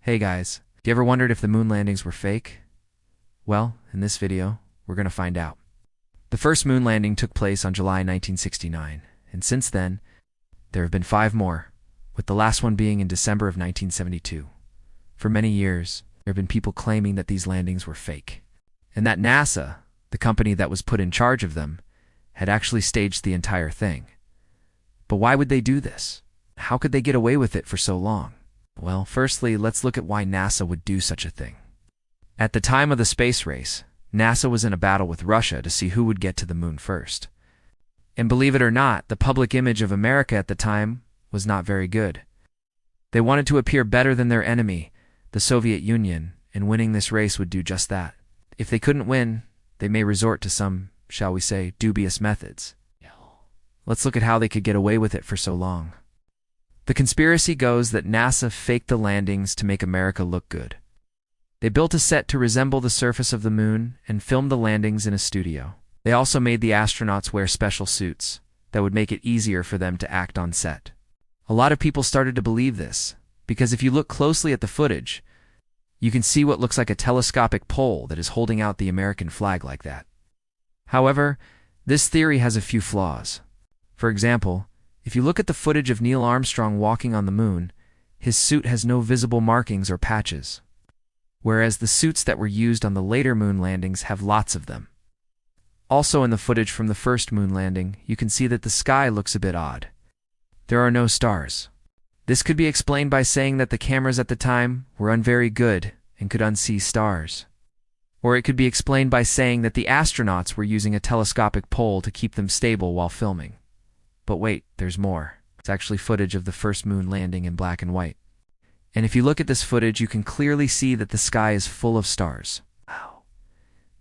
Hey guys, have you ever wondered if the moon landings were fake? Well, in this video, we're going to find out. The first moon landing took place on July 1969, and since then, there have been 5 more, with the last one being in December of 1972. For many years, there have been people claiming that these landings were fake, and that NASA, the company that was put in charge of them, had actually staged the entire thing. But why would they do this? How could they get away with it for so long? Well, firstly, let's look at why NASA would do such a thing. At the time of the space race, NASA was in a battle with Russia to see who would get to the moon first. And believe it or not, the public image of America at the time was not very good. They wanted to appear better than their enemy, the Soviet Union, and winning this race would do just that. If they couldn't win, they may resort to some, shall we say, dubious methods. Let's look at how they could get away with it for so long. The conspiracy goes that NASA faked the landings to make America look good. They built a set to resemble the surface of the moon and filmed the landings in a studio. They also made the astronauts wear special suits that would make it easier for them to act on set. A lot of people started to believe this, because if you look closely at the footage, you can see what looks like a telescopic pole that is holding out the American flag like that. However, this theory has a few flaws. For example, if you look at the footage of Neil Armstrong walking on the moon, his suit has no visible markings or patches, whereas the suits that were used on the later moon landings have lots of them. Also in the footage from the first moon landing, you can see that the sky looks a bit odd. There are no stars. This could be explained by saying that the cameras at the time were very good and could unsee stars. Or it could be explained by saying that the astronauts were using a telescopic pole to keep them stable while filming. But wait, there's more. It's actually footage of the first moon landing in black and white. And if you look at this footage, you can clearly see that the sky is full of stars. Wow.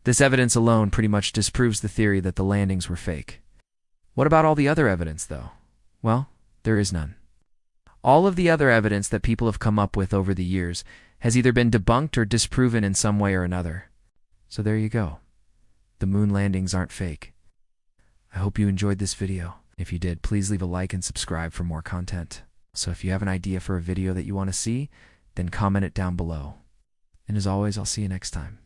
This evidence alone pretty much disproves the theory that the landings were fake. What about all the other evidence, though? Well, there is none. All of the other evidence that people have come up with over the years has either been debunked or disproven in some way or another. So there you go. The moon landings aren't fake. I hope you enjoyed this video. If you did, please leave a like and subscribe for more content. So if you have an idea for a video that you want to see, then comment it down below. And as always, I'll see you next time.